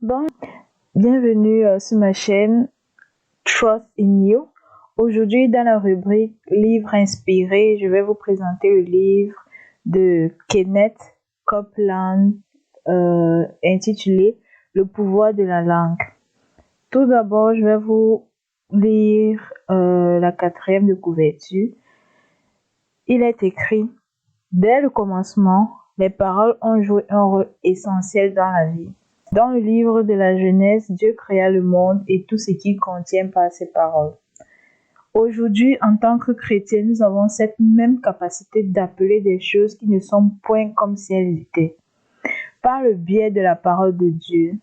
Bon, bienvenue sur ma chaîne Trust in You. Aujourd'hui, dans la rubrique Livres inspirés, je vais vous présenter le livre de Kenneth Copeland intitulé Le pouvoir de la langue. Tout d'abord, je vais vous lire la 4e de couverture. Il est écrit: dès le commencement, les paroles ont joué un rôle essentiel dans la vie. Dans le livre de la Genèse, Dieu créa le monde et tout ce qu'il contient par ses paroles. Aujourd'hui, en tant que chrétiens, nous avons cette même capacité d'appeler des choses qui ne sont point comme si elles étaient. Par le biais de la parole de Dieu,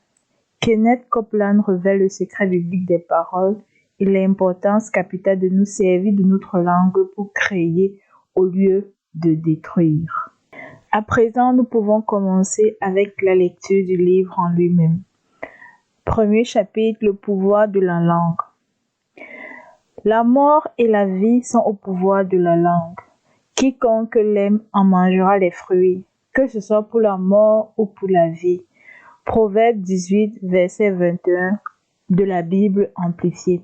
Kenneth Copeland révèle le secret biblique des paroles et l'importance capitale de nous servir de notre langue pour créer au lieu de détruire. À présent, nous pouvons commencer avec la lecture du livre en lui-même. Premier chapitre, le pouvoir de la langue. La mort et la vie sont au pouvoir de la langue. Quiconque l'aime en mangera les fruits, que ce soit pour la mort ou pour la vie. Proverbe 18, verset 21 de la Bible amplifiée.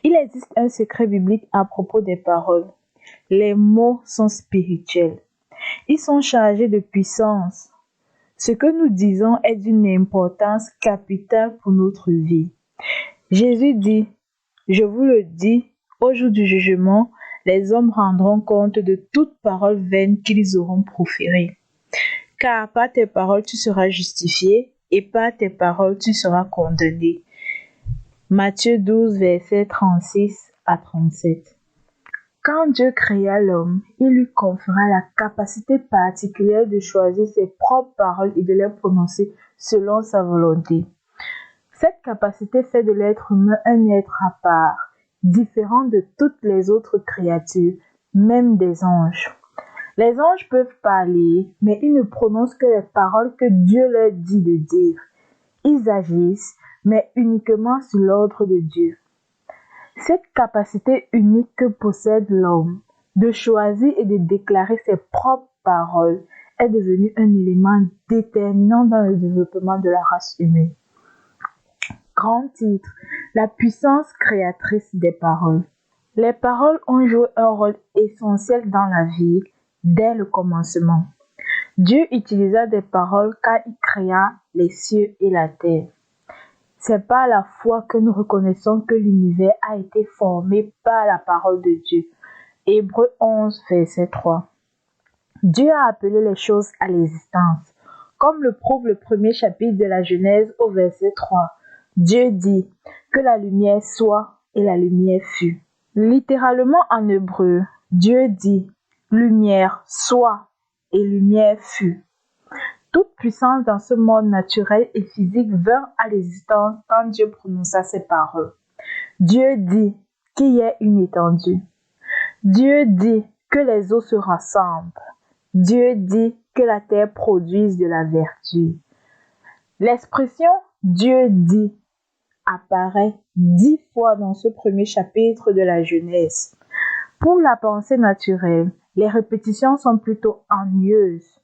Il existe un secret biblique à propos des paroles. Les mots sont spirituels. Ils sont chargés de puissance. Ce que nous disons est d'une importance capitale pour notre vie. Jésus dit: je vous le dis, au jour du jugement, les hommes rendront compte de toute parole vaine qu'ils auront proférée. Car par tes paroles tu seras justifié, et par tes paroles tu seras condamné. Matthieu 12, versets 36 à 37. Quand Dieu créa l'homme, il lui conféra la capacité particulière de choisir ses propres paroles et de les prononcer selon sa volonté. Cette capacité fait de l'être humain un être à part, différent de toutes les autres créatures, même des anges. Les anges peuvent parler, mais ils ne prononcent que les paroles que Dieu leur dit de dire. Ils agissent, mais uniquement sur l'ordre de Dieu. Cette capacité unique que possède l'homme de choisir et de déclarer ses propres paroles est devenue un élément déterminant dans le développement de la race humaine. Grand titre: la puissance créatrice des paroles. Les paroles ont joué un rôle essentiel dans la vie dès le commencement. Dieu utilisa des paroles car il créa les cieux et la terre. C'est par la foi que nous reconnaissons que l'univers a été formé par la parole de Dieu. Hébreux 11, verset 3. Dieu a appelé les choses à l'existence, comme le prouve le premier chapitre de la Genèse au verset 3. Dieu dit que la lumière soit et la lumière fut. Littéralement en hébreu, Dieu dit lumière soit et lumière fut. Toute puissance dans ce monde naturel et physique vint à l'existence quand Dieu prononça ses paroles. Dieu dit qu'il y ait une étendue. Dieu dit que les eaux se rassemblent. Dieu dit que la terre produise de la verdure. L'expression Dieu dit apparaît 10 fois dans ce premier chapitre de la Genèse. Pour la pensée naturelle, les répétitions sont plutôt ennuyeuses.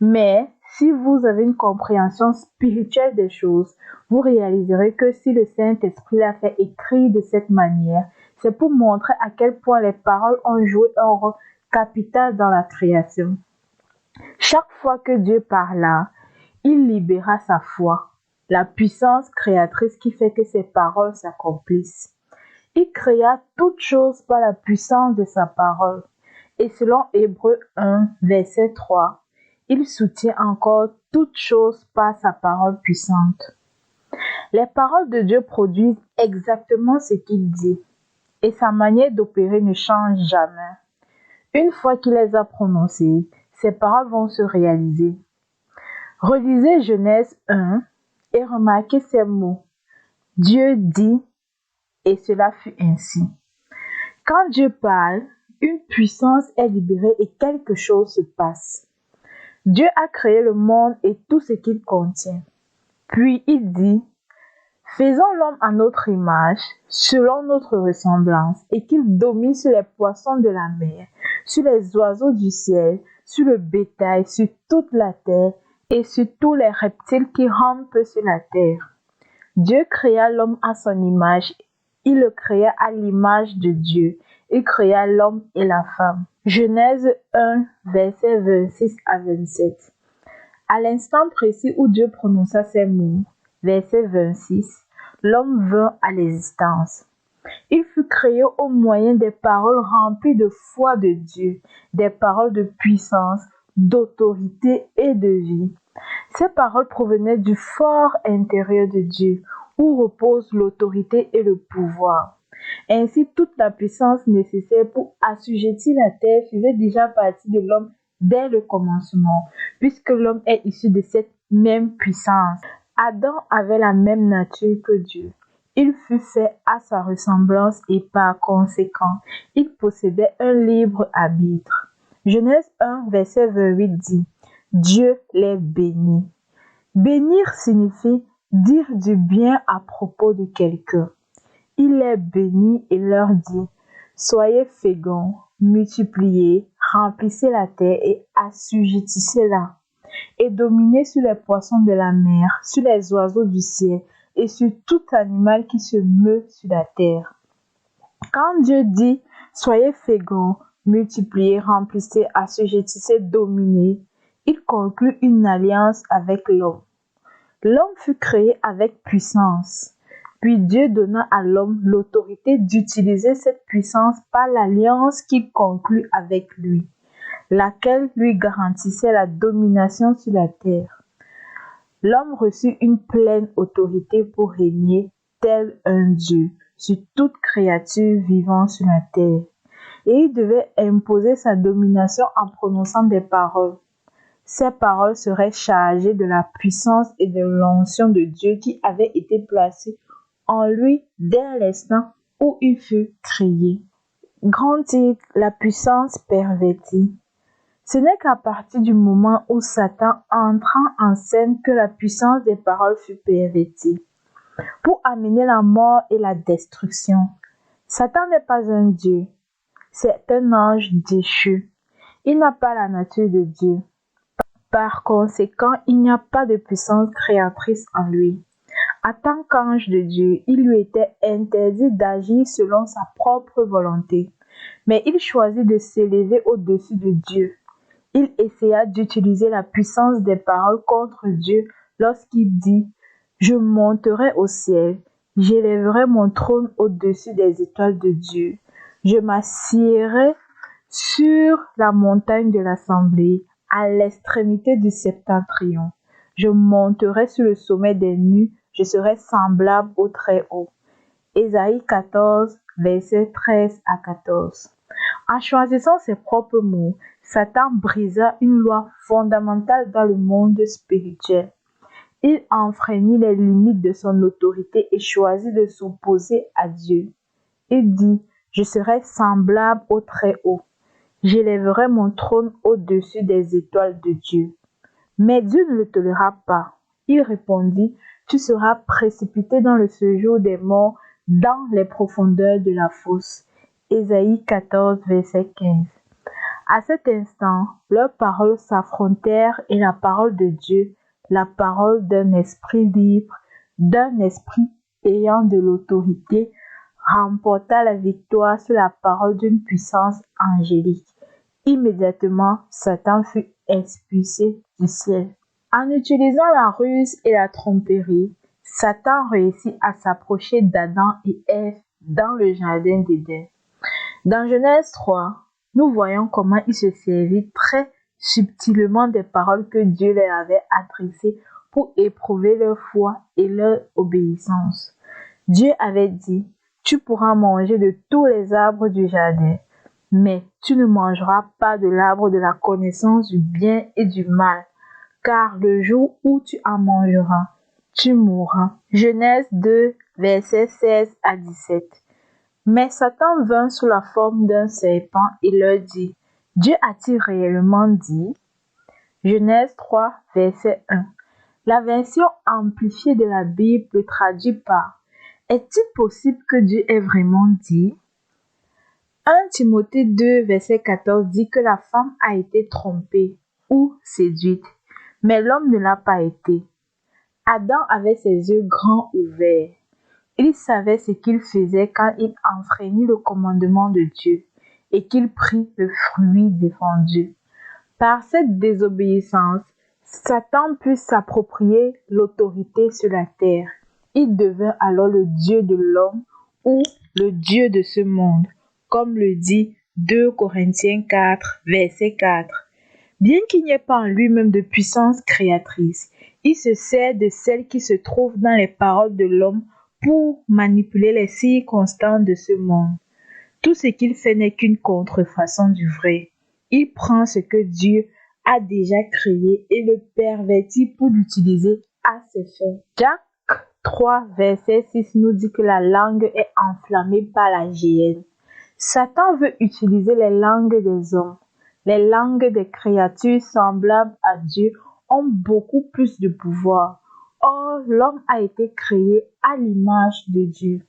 Mais si vous avez une compréhension spirituelle des choses, vous réaliserez que si le Saint-Esprit l'a fait écrire de cette manière, c'est pour montrer à quel point les paroles ont joué un rôle capital dans la création. Chaque fois que Dieu parla, il libéra sa foi, la puissance créatrice qui fait que ses paroles s'accomplissent. Il créa toutes choses par la puissance de sa parole. Et selon Hébreux 1, verset 3, il soutient encore toutes choses par sa parole puissante. Les paroles de Dieu produisent exactement ce qu'il dit, et sa manière d'opérer ne change jamais. Une fois qu'il les a prononcées, ses paroles vont se réaliser. Relisez Genèse 1 et remarquez ces mots. Dieu dit, et cela fut ainsi. Quand Dieu parle, une puissance est libérée et quelque chose se passe. Dieu a créé le monde et tout ce qu'il contient. Puis il dit, faisons l'homme à notre image, selon notre ressemblance, et qu'il domine sur les poissons de la mer, sur les oiseaux du ciel, sur le bétail, sur toute la terre, et sur tous les reptiles qui rampent sur la terre. Dieu créa l'homme à son image. Il le créa à l'image de Dieu. Il créa l'homme et la femme. Genèse 1, versets 26 à 27. À l'instant précis où Dieu prononça ces mots, verset 26, l'homme vint à l'existence. Il fut créé au moyen des paroles remplies de foi de Dieu, des paroles de puissance, d'autorité et de vie. Ces paroles provenaient du fort intérieur de Dieu, où repose l'autorité et le pouvoir. Ainsi, toute la puissance nécessaire pour assujettir la terre faisait déjà partie de l'homme dès le commencement, puisque l'homme est issu de cette même puissance. Adam avait la même nature que Dieu. Il fut fait à sa ressemblance et par conséquent, il possédait un libre arbitre. Genèse 1, verset 28 dit « Dieu les bénit ». Bénir signifie dire du bien à propos de quelqu'un. Il les bénit et leur dit « Soyez féconds, multipliez, remplissez la terre et assujettissez-la, et dominez sur les poissons de la mer, sur les oiseaux du ciel, et sur tout animal qui se meut sur la terre. » Quand Dieu dit « Soyez féconds, multipliez, remplissez, assujettissez, dominez », il conclut une alliance avec l'homme. L'homme fut créé avec puissance. Puis Dieu donna à l'homme l'autorité d'utiliser cette puissance par l'alliance qu'il conclut avec lui, laquelle lui garantissait la domination sur la terre. L'homme reçut une pleine autorité pour régner tel un Dieu sur toute créature vivant sur la terre. Et il devait imposer sa domination en prononçant des paroles. Ces paroles seraient chargées de la puissance et de l'onction de Dieu qui avait été placée en lui dès l'instant où il fut créé. Grand titre, la puissance pervertie. Ce n'est qu'à partir du moment où Satan entra en scène que la puissance des paroles fut pervertie, pour amener la mort et la destruction. Satan n'est pas un Dieu, c'est un ange déchu. Il n'a pas la nature de Dieu. Par conséquent, il n'y a pas de puissance créatrice en lui. En tant qu'ange de Dieu, il lui était interdit d'agir selon sa propre volonté, mais il choisit de s'élever au-dessus de Dieu. Il essaya d'utiliser la puissance des paroles contre Dieu lorsqu'il dit « Je monterai au ciel, j'élèverai mon trône au-dessus des étoiles de Dieu, je m'assiérai sur la montagne de l'assemblée, à l'extrémité du septentrion. Je monterai sur le sommet des nues, je serai semblable au Très-Haut. » Ésaïe 14, versets 13 à 14. En choisissant ses propres mots, Satan brisa une loi fondamentale dans le monde spirituel. Il enfreignit les limites de son autorité et choisit de s'opposer à Dieu. Il dit « Je serai semblable au Très-Haut. J'élèverai mon trône au-dessus des étoiles de Dieu. » Mais Dieu ne le toléra pas. Il répondit « Tu seras précipité dans le séjour des morts, dans les profondeurs de la fosse. » Ésaïe 14, verset 15. À cet instant, leurs paroles s'affrontèrent et la parole de Dieu, la parole d'un esprit libre, d'un esprit ayant de l'autorité, remporta la victoire sur la parole d'une puissance angélique. Immédiatement, Satan fut expulsé du ciel. En utilisant la ruse et la tromperie, Satan réussit à s'approcher d'Adam et Ève dans le jardin d'Éden. Dans Genèse 3, nous voyons comment il se servit très subtilement des paroles que Dieu leur avait adressées pour éprouver leur foi et leur obéissance. Dieu avait dit « Tu pourras manger de tous les arbres du jardin, mais tu ne mangeras pas de l'arbre de la connaissance du bien et du mal, car le jour où tu en mangeras, tu mourras. » Genèse 2, versets 16 à 17. Mais Satan vint sous la forme d'un serpent et leur dit « Dieu a-t-il réellement dit ?» Genèse 3, verset 1. La version amplifiée de la Bible le traduit par « Est-il possible que Dieu ait vraiment dit ?» 1 Timothée 2, verset 14 dit que la femme a été trompée ou séduite. Mais l'homme ne l'a pas été. Adam avait ses yeux grands ouverts. Il savait ce qu'il faisait quand il enfreignit le commandement de Dieu et qu'il prit le fruit défendu. Par cette désobéissance, Satan put s'approprier l'autorité sur la terre. Il devint alors le Dieu de l'homme ou le Dieu de ce monde, comme le dit 2 Corinthiens 4, verset 4. Bien qu'il n'y ait pas en lui-même de puissance créatrice, il se sert de celle qui se trouve dans les paroles de l'homme pour manipuler les circonstances de ce monde. Tout ce qu'il fait n'est qu'une contrefaçon du vrai. Il prend ce que Dieu a déjà créé et le pervertit pour l'utiliser à ses fins. Jacques 3, verset 6 nous dit que la langue est enflammée par la géhenne. Satan veut utiliser les langues des hommes. Les langues des créatures semblables à Dieu ont beaucoup plus de pouvoir. Or, l'homme a été créé à l'image de Dieu.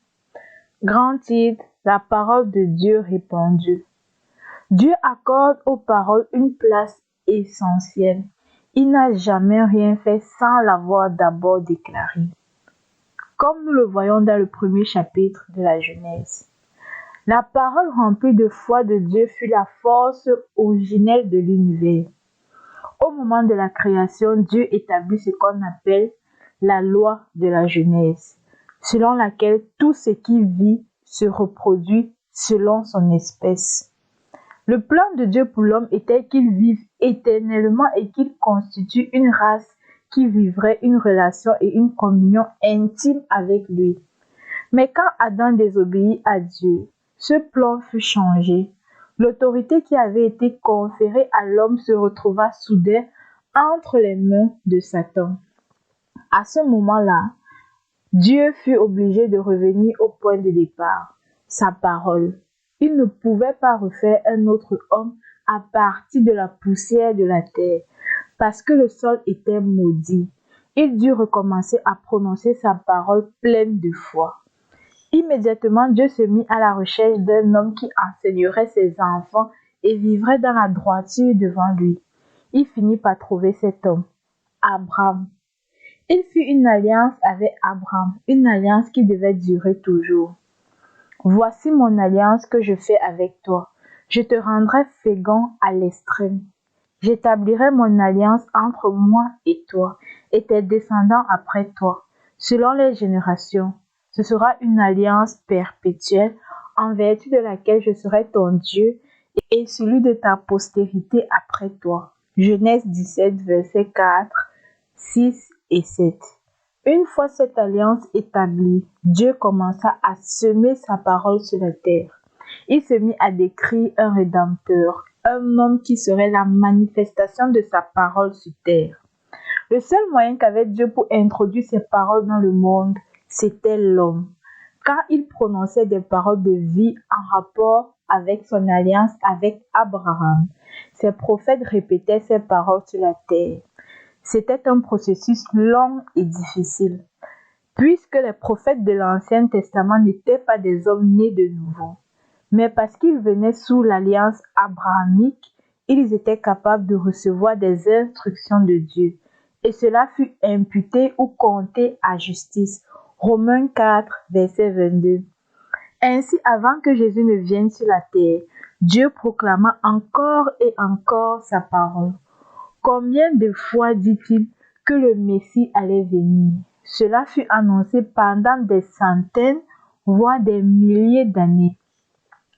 Grand titre, la parole de Dieu répandue. Dieu accorde aux paroles une place essentielle. Il n'a jamais rien fait sans l'avoir d'abord déclaré. Comme nous le voyons dans le premier chapitre de la Genèse. La parole remplie de foi de Dieu fut la force originelle de l'univers. Au moment de la création, Dieu établit ce qu'on appelle la loi de la Genèse, selon laquelle tout ce qui vit se reproduit selon son espèce. Le plan de Dieu pour l'homme était qu'il vive éternellement et qu'il constitue une race qui vivrait une relation et une communion intime avec lui. Mais quand Adam désobéit à Dieu, ce plan fut changé. L'autorité qui avait été conférée à l'homme se retrouva soudain entre les mains de Satan. À ce moment-là, Dieu fut obligé de revenir au point de départ, sa parole. Il ne pouvait pas refaire un autre homme à partir de la poussière de la terre, parce que le sol était maudit. Il dut recommencer à prononcer sa parole pleine de foi. Immédiatement, Dieu se mit à la recherche d'un homme qui enseignerait ses enfants et vivrait dans la droiture devant lui. Il finit par trouver cet homme, Abraham. Il fit une alliance avec Abraham, une alliance qui devait durer toujours. Voici mon alliance que je fais avec toi. Je te rendrai fécond à l'extrême. J'établirai mon alliance entre moi et toi, et tes descendants après toi, selon les générations. Ce sera une alliance perpétuelle en vertu de laquelle je serai ton Dieu et celui de ta postérité après toi. Genèse 17, versets 4, 6 et 7. Une fois cette alliance établie, Dieu commença à semer sa parole sur la terre. Il se mit à décrire un rédempteur, un homme qui serait la manifestation de sa parole sur terre. Le seul moyen qu'avait Dieu pour introduire ses paroles dans le monde, c'était l'homme. Quand il prononçait des paroles de vie en rapport avec son alliance avec Abraham, ses prophètes répétaient ces paroles sur la terre. C'était un processus long et difficile, puisque les prophètes de l'Ancien Testament n'étaient pas des hommes nés de nouveau, mais parce qu'ils venaient sous l'alliance abrahamique, ils étaient capables de recevoir des instructions de Dieu, et cela fut imputé ou compté à justice. Romains 4, verset 22. Ainsi, avant que Jésus ne vienne sur la terre, Dieu proclama encore et encore sa parole. Combien de fois dit-il que le Messie allait venir? Cela fut annoncé pendant des centaines, voire des milliers d'années.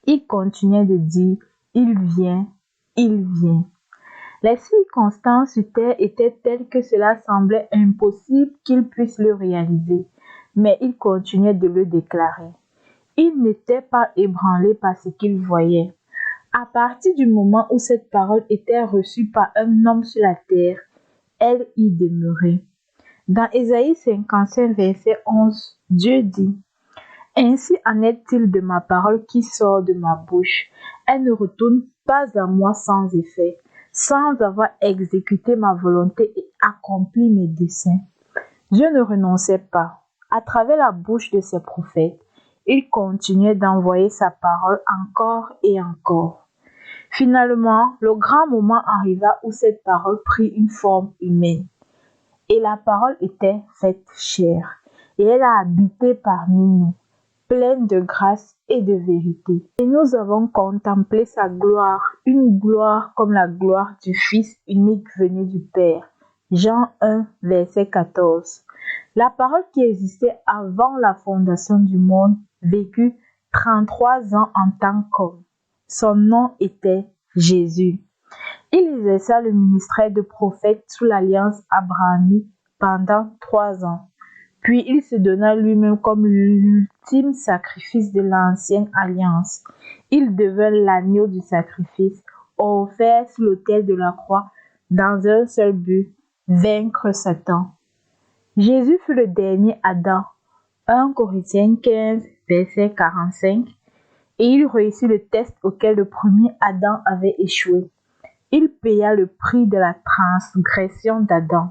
Il continuait de dire, il vient, il vient. Les circonstances sur terre étaient telles que cela semblait impossible qu'il puisse le réaliser, mais il continuait de le déclarer. Il n'était pas ébranlé par ce qu'il voyait. À partir du moment où cette parole était reçue par un homme sur la terre, elle y demeurait. Dans Ésaïe 55, verset 11, Dieu dit, « Ainsi en est-il de ma parole qui sort de ma bouche. Elle ne retourne pas à moi sans effet, sans avoir exécuté ma volonté et accompli mes desseins. » Dieu ne renonçait pas. À travers la bouche de ses prophètes, il continuait d'envoyer sa parole encore et encore. Finalement, le grand moment arriva où cette parole prit une forme humaine. Et la parole était faite chair, et elle a habité parmi nous, pleine de grâce et de vérité. Et nous avons contemplé sa gloire, une gloire comme la gloire du Fils unique venu du Père. Jean 1, verset 14. La parole qui existait avant la fondation du monde vécut 33 ans en tant qu'homme. Son nom était Jésus. Il exerça le ministère de prophète sous l'alliance abrahamique pendant 3 ans. Puis il se donna lui-même comme l'ultime sacrifice de l'ancienne alliance. Il devint l'agneau du sacrifice, offert sur l'autel de la croix dans un seul but, vaincre Satan. Jésus fut le dernier Adam. 1 Corinthiens 15, verset 45. Et il réussit le test auquel le premier Adam avait échoué. Il paya le prix de la transgression d'Adam.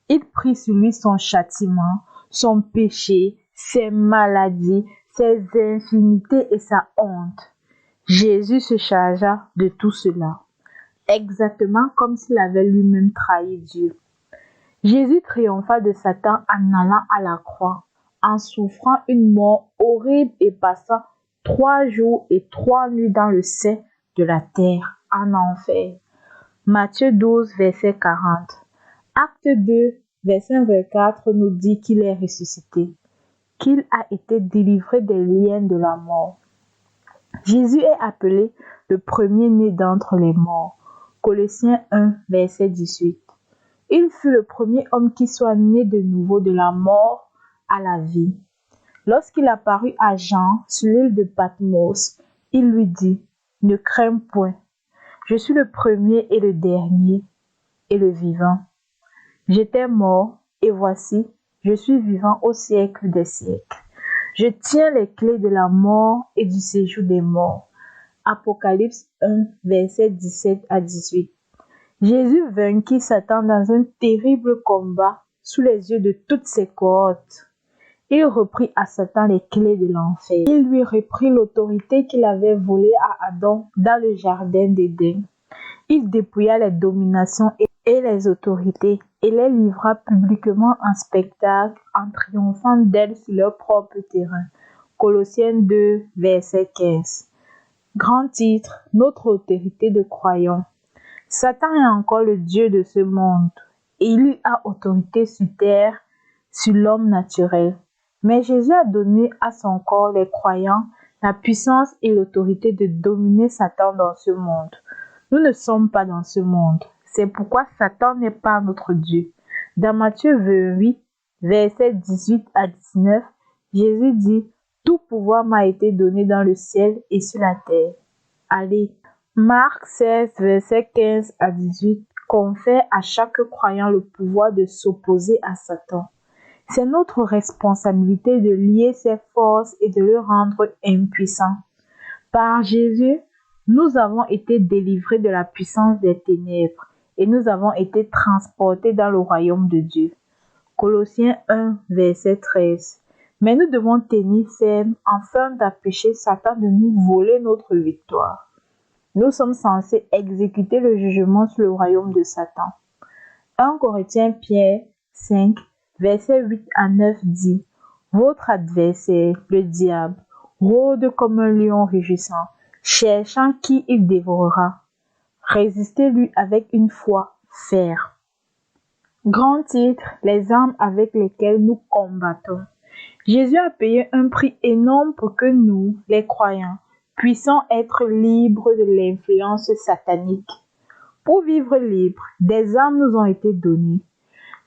Il prit sur lui son châtiment, son péché, ses maladies, ses infimités et sa honte. Jésus se chargea de tout cela, exactement comme s'il avait lui-même trahi Dieu. Jésus triompha de Satan en allant à la croix, en souffrant une mort horrible et passant 3 jours et 3 nuits dans le sein de la terre, en enfer. Matthieu 12, verset 40. Acte 2, verset 24 nous dit qu'il est ressuscité, qu'il a été délivré des liens de la mort. Jésus est appelé le premier-né d'entre les morts. Colossiens 1, verset 18. Il fut le premier homme qui soit né de nouveau de la mort à la vie. Lorsqu'il apparut à Jean sur l'île de Patmos, il lui dit « Ne crains point, je suis le premier et le dernier et le vivant. J'étais mort et voici, je suis vivant au siècle des siècles. Je tiens les clés de la mort et du séjour des morts. » Apocalypse 1, verset 17 à 18. Jésus vainquit Satan dans un terrible combat sous les yeux de toutes ses cohortes. Il reprit à Satan les clés de l'enfer. Il lui reprit l'autorité qu'il avait volée à Adam dans le jardin d'Éden. Il dépouilla les dominations et les autorités et les livra publiquement en spectacle en triomphant d'elles sur leur propre terrain. Colossiens 2, verset 15. Grand titre, notre autorité de croyant. Satan est encore le Dieu de ce monde et il a autorité sur terre, sur l'homme naturel. Mais Jésus a donné à son corps, les croyants, la puissance et l'autorité de dominer Satan dans ce monde. Nous ne sommes pas dans ce monde. C'est pourquoi Satan n'est pas notre Dieu. Dans Matthieu 28, versets 18 à 19, Jésus dit « Tout pouvoir m'a été donné dans le ciel et sur la terre. » Allez. Marc 16, versets 15 à 18 confère à chaque croyant le pouvoir de s'opposer à Satan. C'est notre responsabilité de lier ses forces et de le rendre impuissant. Par Jésus, nous avons été délivrés de la puissance des ténèbres et nous avons été transportés dans le royaume de Dieu. Colossiens 1, verset 13. Mais nous devons tenir ferme afin d'empêcher Satan de nous voler notre victoire. Nous sommes censés exécuter le jugement sur le royaume de Satan. 1 Corinthiens Pierre 5, versets 8 à 9 dit « Votre adversaire, le diable, rôde comme un lion rugissant, cherchant qui il dévorera. Résistez-lui avec une foi ferme. » Grand titre, les armes avec lesquelles nous combattons. Jésus a payé un prix énorme pour que nous, les croyants, puissons être libres de l'influence satanique. Pour vivre libres, des armes nous ont été données.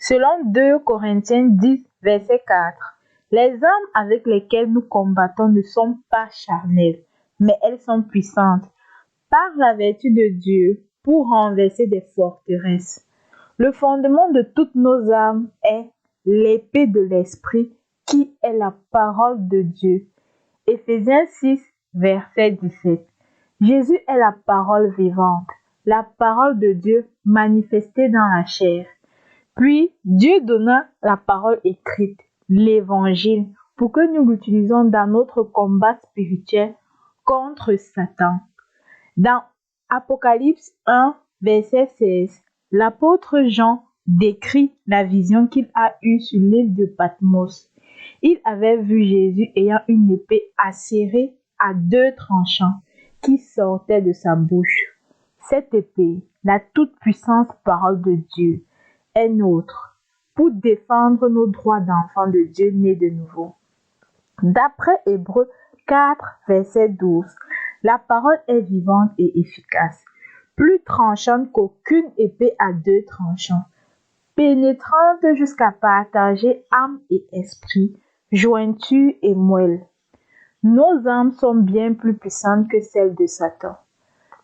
Selon 2 Corinthiens 10, verset 4, les armes avec lesquelles nous combattons ne sont pas charnelles, mais elles sont puissantes, par la vertu de Dieu, pour renverser des forteresses. Le fondement de toutes nos armes est l'épée de l'esprit, qui est la parole de Dieu. Éphésiens 6, verset 17. Jésus est la parole vivante, la parole de Dieu manifestée dans la chair. Puis, Dieu donna la parole écrite, l'évangile, pour que nous l'utilisions dans notre combat spirituel contre Satan. Dans Apocalypse 1, verset 16. L'apôtre Jean décrit la vision qu'il a eue sur l'île de Patmos. Il avait vu Jésus ayant une épée acérée à 2 tranchants qui sortait de sa bouche. Cette épée, la toute-puissante parole de Dieu, est nôtre pour défendre nos droits d'enfants de Dieu nés de nouveau. D'après Hébreux 4, verset 12, la parole est vivante et efficace, plus tranchante qu'aucune épée à 2 tranchants, pénétrante jusqu'à partager âme et esprit, jointure et moelle. Nos âmes sont bien plus puissantes que celles de Satan.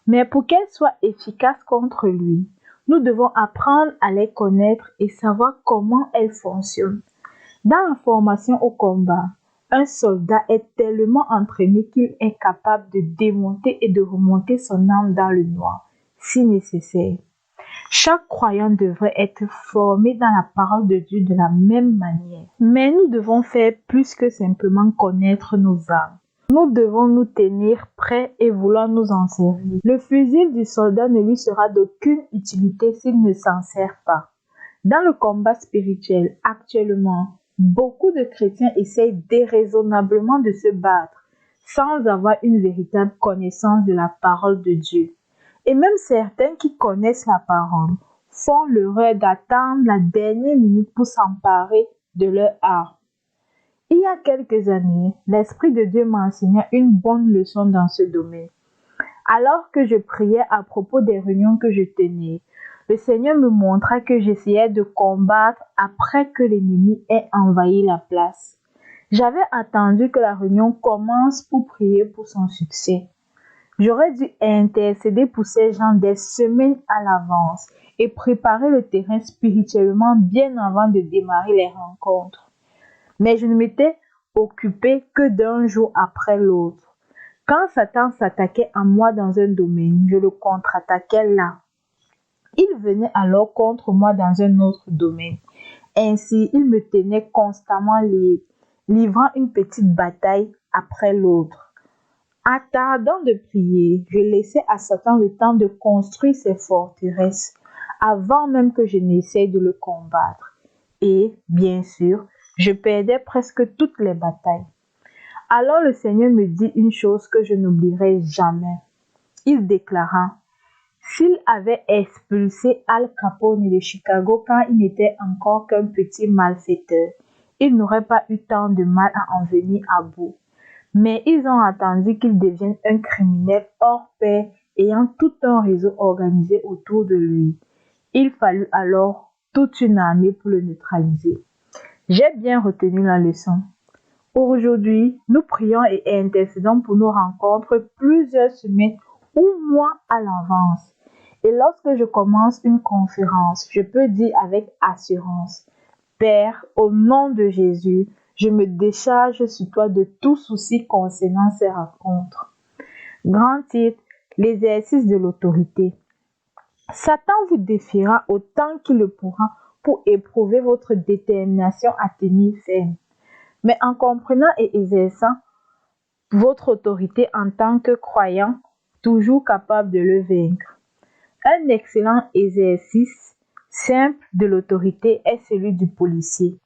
Mais pour qu'elles soient efficaces contre lui, nous devons apprendre à les connaître et savoir comment elles fonctionnent. Dans la formation au combat, un soldat est tellement entraîné qu'il est capable de démonter et de remonter son arme dans le noir, si nécessaire. Chaque croyant devrait être formé dans la parole de Dieu de la même manière. Mais nous devons faire plus que simplement connaître nos armes. Nous devons nous tenir prêts et vouloir nous en servir. Le fusil du soldat ne lui sera d'aucune utilité s'il ne s'en sert pas. Dans le combat spirituel, actuellement, beaucoup de chrétiens essayent déraisonnablement de se battre sans avoir une véritable connaissance de la parole de Dieu. Et même certains qui connaissent la parole font l'erreur d'attendre la dernière minute pour s'emparer de leur arme. Il y a quelques années, l'Esprit de Dieu m'enseignait une bonne leçon dans ce domaine. Alors que je priais à propos des réunions que je tenais, le Seigneur me montra que j'essayais de combattre après que l'ennemi ait envahi la place. J'avais attendu que la réunion commence pour prier pour son succès. J'aurais dû intercéder pour ces gens des semaines à l'avance et préparer le terrain spirituellement bien avant de démarrer les rencontres. Mais je ne m'étais occupée que d'un jour après l'autre. Quand Satan s'attaquait à moi dans un domaine, je le contre-attaquais là. Il venait alors contre moi dans un autre domaine. Ainsi, il me tenait constamment lié, livrant une petite bataille après l'autre. Attardant de prier, je laissais à Satan le temps de construire ses forteresses avant même que je n'essaye de le combattre. Et, bien sûr, je perdais presque toutes les batailles. Alors le Seigneur me dit une chose que je n'oublierai jamais. Il déclara: s'il avait expulsé Al Capone de Chicago quand il n'était encore qu'un petit malfaiteur, il n'aurait pas eu tant de mal à en venir à bout. Mais ils ont attendu qu'il devienne un criminel hors pair ayant tout un réseau organisé autour de lui. Il fallut alors toute une armée pour le neutraliser. J'ai bien retenu la leçon. Aujourd'hui, nous prions et intercédons pour nos rencontres plusieurs semaines ou mois à l'avance. Et lorsque je commence une conférence, je peux dire avec assurance: Père, au nom de Jésus, je me décharge sur toi de tout souci concernant ces rencontres. Grand titre: l'exercice de l'autorité. Satan vous défiera autant qu'il le pourra pour éprouver votre détermination à tenir ferme. Mais en comprenant et exerçant votre autorité en tant que croyant, toujours capable de le vaincre. Un excellent exercice simple de l'autorité est celui du policier.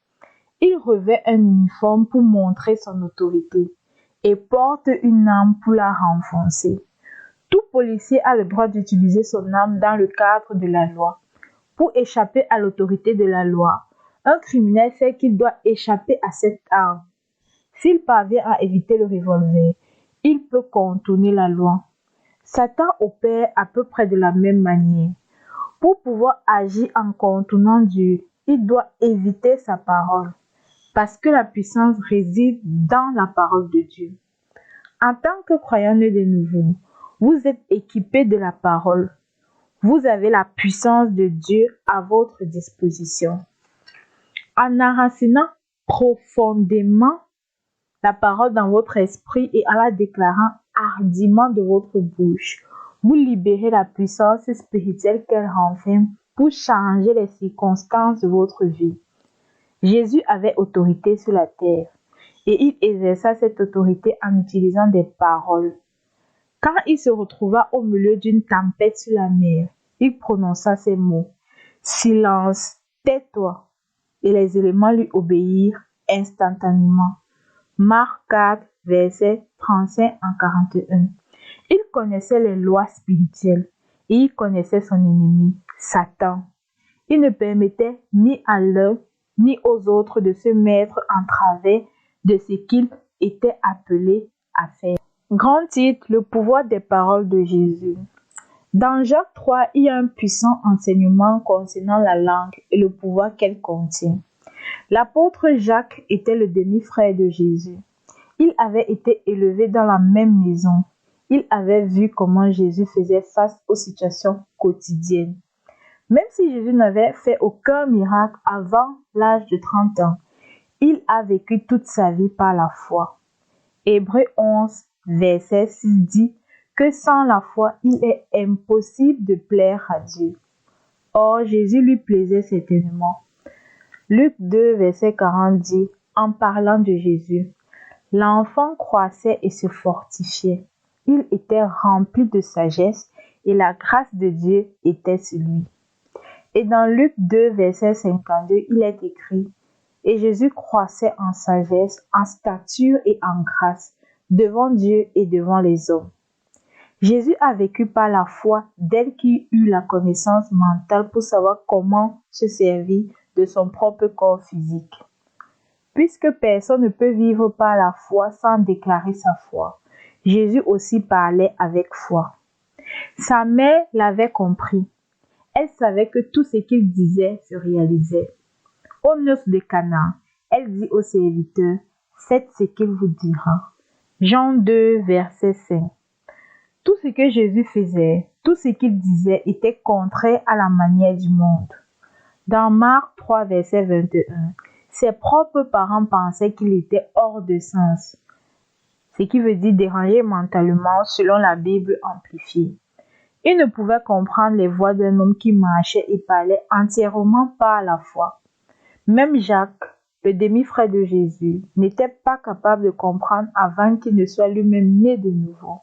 Il revêt un uniforme pour montrer son autorité et porte une arme pour la renforcer. Tout policier a le droit d'utiliser son arme dans le cadre de la loi pour échapper à l'autorité de la loi. Un criminel sait qu'il doit échapper à cette arme. S'il parvient à éviter le revolver, il peut contourner la loi. Satan opère à peu près de la même manière. Pour pouvoir agir en contournant Dieu, il doit éviter sa parole, parce que la puissance réside dans la parole de Dieu. En tant que croyant né de nouveau, vous êtes équipé de la parole. Vous avez la puissance de Dieu à votre disposition. En enracinant profondément la parole dans votre esprit et en la déclarant hardiment de votre bouche, vous libérez la puissance spirituelle qu'elle renferme pour changer les circonstances de votre vie. Jésus avait autorité sur la terre et il exerça cette autorité en utilisant des paroles. Quand il se retrouva au milieu d'une tempête sur la mer, il prononça ces mots: Silence, tais-toi. Et les éléments lui obéirent instantanément. Marc 4, versets 35 à 41. Il connaissait les lois spirituelles et il connaissait son ennemi, Satan. Il ne permettait ni à l'un ni aux autres de se mettre en travers de ce qu'il était appelé à faire. Grand titre, le pouvoir des paroles de Jésus. Dans Jacques 3, il y a un puissant enseignement concernant la langue et le pouvoir qu'elle contient. L'apôtre Jacques était le demi-frère de Jésus. Il avait été élevé dans la même maison. Il avait vu comment Jésus faisait face aux situations quotidiennes. Même si Jésus n'avait fait aucun miracle avant l'âge de 30 ans, il a vécu toute sa vie par la foi. Hébreux 11, verset 6 dit que sans la foi, il est impossible de plaire à Dieu. Or, Jésus lui plaisait certainement. Luc 2, verset 40 dit, en parlant de Jésus, l'enfant croissait et se fortifiait. Il était rempli de sagesse et la grâce de Dieu était sur lui. Et dans Luc 2, verset 52, il est écrit, et Jésus croissait en sagesse, en stature et en grâce, devant Dieu et devant les hommes. Jésus a vécu par la foi dès qu'il eut la connaissance mentale pour savoir comment se servir de son propre corps physique. Puisque personne ne peut vivre par la foi sans déclarer sa foi, Jésus aussi parlait avec foi. Sa mère l'avait compris. Elle savait que tout ce qu'il disait se réalisait. Aux noces de Cana, elle dit aux serviteurs, faites ce qu'il vous dira. Jean 2, verset 5. Tout ce que Jésus faisait, tout ce qu'il disait était contraire à la manière du monde. Dans Marc 3, verset 21, ses propres parents pensaient qu'il était hors de sens, ce qui veut dire dérangé mentalement selon la Bible amplifiée. Ils ne pouvaient comprendre les voies d'un homme qui marchait et parlait entièrement par la foi. Même Jacques, le demi-frère de Jésus, n'était pas capable de comprendre avant qu'il ne soit lui-même né de nouveau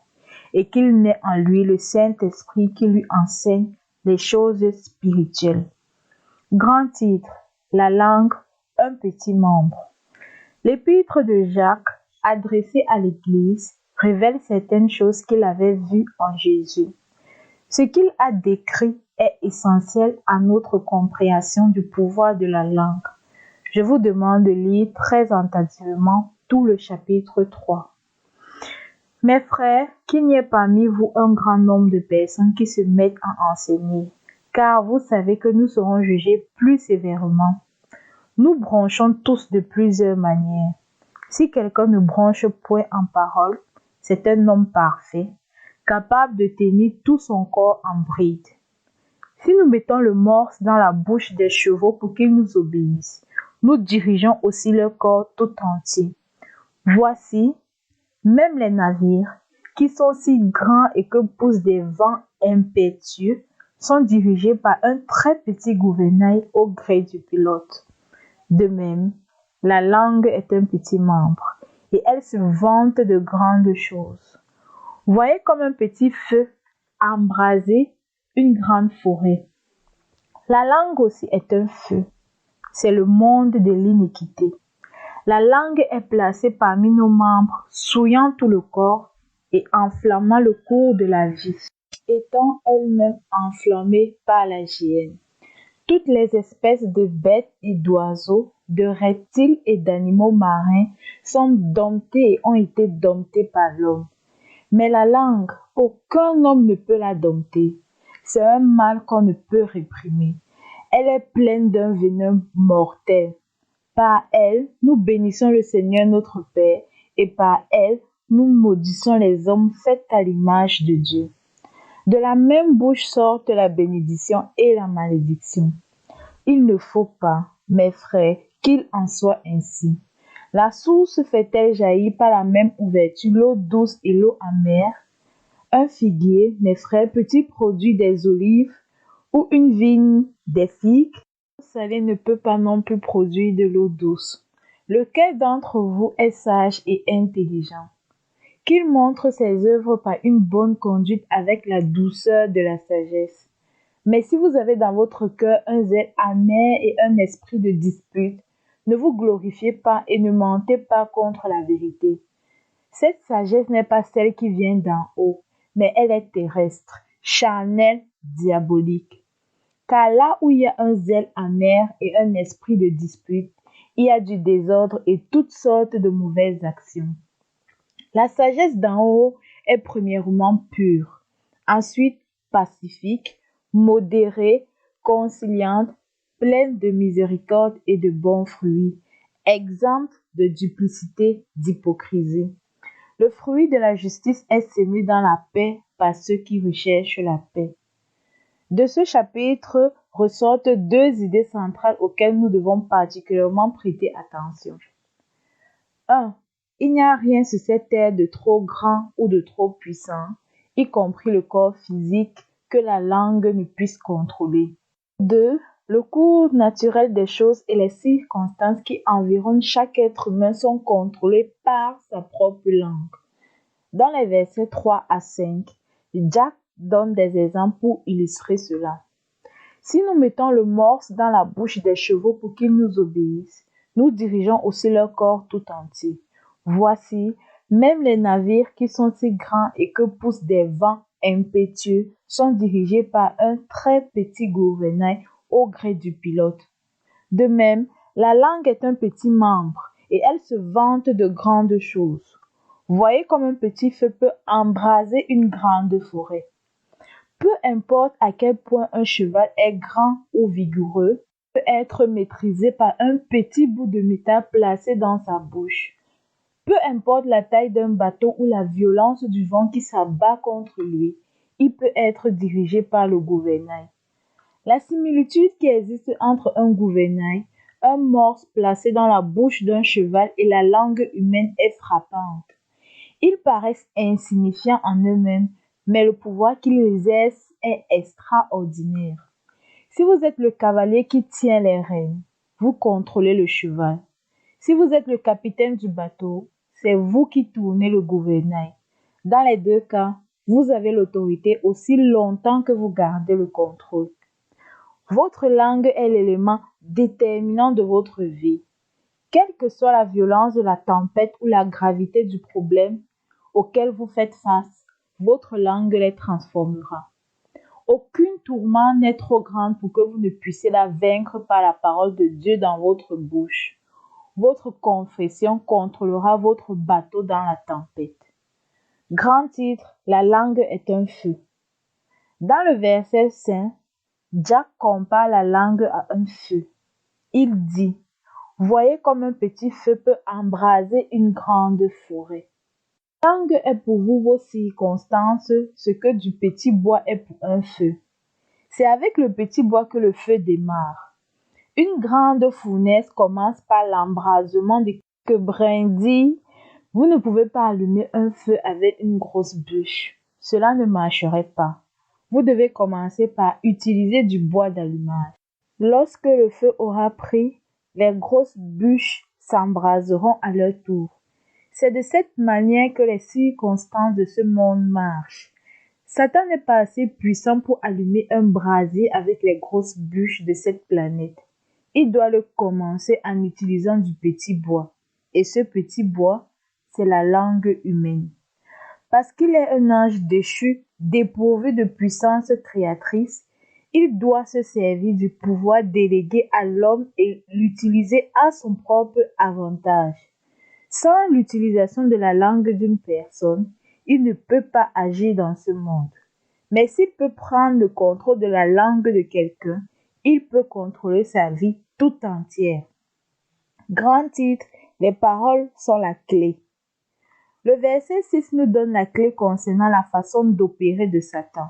et qu'il n'ait en lui le Saint-Esprit qui lui enseigne les choses spirituelles. Grand titre, la langue, un petit membre. L'épître de Jacques, adressée à l'Église, révèle certaines choses qu'il avait vues en Jésus. Ce qu'il a décrit est essentiel à notre compréhension du pouvoir de la langue. Je vous demande de lire très attentivement tout le chapitre 3. Mes frères, qu'il n'y ait parmi vous un grand nombre de personnes qui se mettent à enseigner, car vous savez que nous serons jugés plus sévèrement. Nous bronchons tous de plusieurs manières. Si quelqu'un ne bronche point en parole, c'est un homme parfait, capable de tenir tout son corps en bride. Si nous mettons le morse dans la bouche des chevaux pour qu'ils nous obéissent, nous dirigeons aussi leur corps tout entier. Voici, même les navires, qui sont si grands et que poussent des vents impétueux, sont dirigés par un très petit gouvernail au gré du pilote. De même, la langue est un petit membre, et elle se vante de grandes choses. Voyez comme un petit feu embraser une grande forêt. La langue aussi est un feu. C'est le monde de l'iniquité. La langue est placée parmi nos membres, souillant tout le corps et enflammant le cours de la vie, étant elle-même enflammée par la hyène. Toutes les espèces de bêtes et d'oiseaux, de reptiles et d'animaux marins sont domptées et ont été domptées par l'homme. Mais la langue, aucun homme ne peut la dompter. C'est un mal qu'on ne peut réprimer. Elle est pleine d'un venin mortel. Par elle, nous bénissons le Seigneur notre Père, et par elle, nous maudissons les hommes faits à l'image de Dieu. De la même bouche sortent la bénédiction et la malédiction. Il ne faut pas, mes frères, qu'il en soit ainsi. La source fait-elle jaillir par la même ouverture l'eau douce et l'eau amère? Un figuier, mes frères, peut-il produire des olives ou une vigne des figues? L'eau salée ne peut pas non plus produire de l'eau douce. Lequel d'entre vous est sage et intelligent? qu'il montre ses œuvres par une bonne conduite avec la douceur de la sagesse. Mais si vous avez dans votre cœur un zèle amer et un esprit de dispute, ne vous glorifiez pas et ne mentez pas contre la vérité. Cette sagesse n'est pas celle qui vient d'en haut, mais elle est terrestre, charnelle, diabolique. Car là où il y a un zèle amer et un esprit de dispute, il y a du désordre et toutes sortes de mauvaises actions. La sagesse d'en haut est premièrement pure, ensuite pacifique, modérée, conciliante, pleine de miséricorde et de bons fruits, exempte de duplicité, d'hypocrisie. Le fruit de la justice est semé dans la paix par ceux qui recherchent la paix. De ce chapitre ressortent deux idées centrales auxquelles nous devons particulièrement prêter attention. 1. Il n'y a rien sur cette terre de trop grand ou de trop puissant, y compris le corps physique, que la langue ne puisse contrôler. 2. Le cours naturel des choses et les circonstances qui environnent chaque être humain sont contrôlés par sa propre langue. Dans les versets 3 à 5, Jack donne des exemples pour illustrer cela. Si nous mettons le morse dans la bouche des chevaux pour qu'ils nous obéissent, nous dirigeons aussi leur corps tout entier. Voici, même les navires qui sont si grands et que poussent des vents impétueux sont dirigés par un très petit gouvernail au gré du pilote. De même, la langue est un petit membre et elle se vante de grandes choses. Voyez comme un petit feu peut embraser une grande forêt. Peu importe à quel point un cheval est grand ou vigoureux, peut être maîtrisé par un petit bout de métal placé dans sa bouche. Peu importe la taille d'un bateau ou la violence du vent qui s'abat contre lui, il peut être dirigé par le gouvernail. La similitude qui existe entre un gouvernail, un morse placé dans la bouche d'un cheval et la langue humaine est frappante. Ils paraissent insignifiants en eux-mêmes, mais le pouvoir qu'ils exercent est extraordinaire. Si vous êtes le cavalier qui tient les rênes, vous contrôlez le cheval. Si vous êtes le capitaine du bateau, c'est vous qui tournez le gouvernail. Dans les deux cas, vous avez l'autorité aussi longtemps que vous gardez le contrôle. Votre langue est l'élément déterminant de votre vie. Quelle que soit la violence de la tempête ou la gravité du problème auquel vous faites face, votre langue les transformera. Aucune tourmente n'est trop grande pour que vous ne puissiez la vaincre par la parole de Dieu dans votre bouche. Votre confession contrôlera votre bateau dans la tempête. Grand titre, la langue est un feu. Dans le verset 5, Jack compare la langue à un feu. Il dit, voyez comme un petit feu peut embraser une grande forêt. La langue est pour vous vos circonstances ce que du petit bois est pour un feu. C'est avec le petit bois que le feu démarre. Une grande fournaise commence par l'embrasement de quelques brindilles. Vous ne pouvez pas allumer un feu avec une grosse bûche. Cela ne marcherait pas. Vous devez commencer par utiliser du bois d'allumage. Lorsque le feu aura pris, les grosses bûches s'embraseront à leur tour. C'est de cette manière que les circonstances de ce monde marchent. Satan n'est pas assez puissant pour allumer un brasier avec les grosses bûches de cette planète. Il doit le commencer en utilisant du petit bois. Et ce petit bois, c'est la langue humaine. Parce qu'il est un ange déchu, dépourvu de puissance créatrice, il doit se servir du pouvoir délégué à l'homme et l'utiliser à son propre avantage. Sans l'utilisation de la langue d'une personne, il ne peut pas agir dans ce monde. Mais s'il peut prendre le contrôle de la langue de quelqu'un, il peut contrôler sa vie tout entière. Grand titre, les paroles sont la clé. Le verset 6 nous donne la clé concernant la façon d'opérer de Satan.